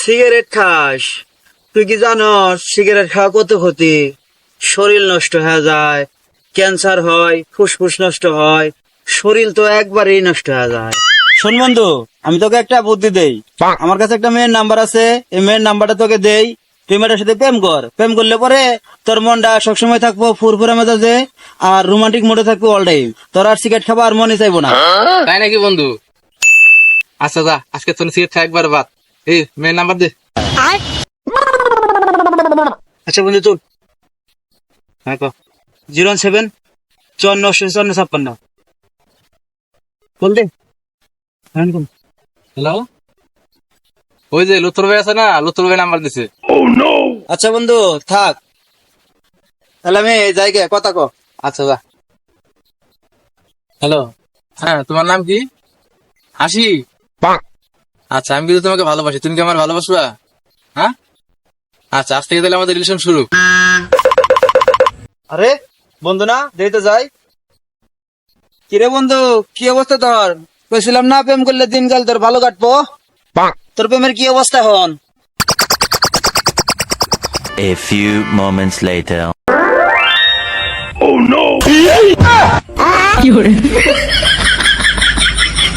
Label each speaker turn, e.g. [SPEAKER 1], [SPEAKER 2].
[SPEAKER 1] Cigarette খাস? তুই কি জানস সিগারেট খাওয়া কত ক্ষতি? শরীর নষ্ট হয়ে যায়, ক্যান্সার হয়, ফুসফুস নষ্ট হয়, শরীর তো একবারেই নষ্ট হয়ে যায়। শোন বন্ধু, আমি তোকে একটা বুদ্ধি দেই। আমার কাছে একটা মেয়ের নাম্বার আছে, এই মেয়ের নাম্বারটা তোকে দেই। তুই মেয়েটার সাথে প্রেম কর। প্রেম করলে পরে তোর মনটা সবসময় থাকবো ফুরফুরা মেজাজে, আর রোমান্টিক মোডে থাকবো অল টাইম। তোর আর সিগারেট খাবার আর মনে চাইবো না।
[SPEAKER 2] তাই নাকি বন্ধু? আচ্ছা যা, আজকে তোর সিগারেট খা একবার বাদ। এই মেয়ের নাম্বার দে।
[SPEAKER 1] আচ্ছা বন্ধু চল। হ্যাঁ 07 54 54 56 বল দে।
[SPEAKER 2] হ্যালো, ওই যে লুতুর ভাই আছে না, লুতুর ভাই নাম্বার দিছে।
[SPEAKER 1] আচ্ছা বন্ধু থাক, তাহলে আমি যাই গে, কথা কো।
[SPEAKER 2] আচ্ছা যা। হ্যালো, হ্যাঁ তোমার নাম কি? হাসি। আচ্ছা, আমি কিন্তু তোমাকে ভালোবাসি, তুমি কি আমার ভালোবাসবা? হ্যাঁ, আচ্ছা আজ থেকে তাহলে আমাদের রিলেশন শুরু।
[SPEAKER 1] আরে বন্ধু না, দেরিতে যাই। কিরে বন্ধু, কি অবস্থা তোর? কইছিলাম না প্রেম করলে দিনকাল তোর ভালো কাটবো। তোর প্রেমের কি অবস্থা হন?
[SPEAKER 3] A few moments later.
[SPEAKER 4] Oh no!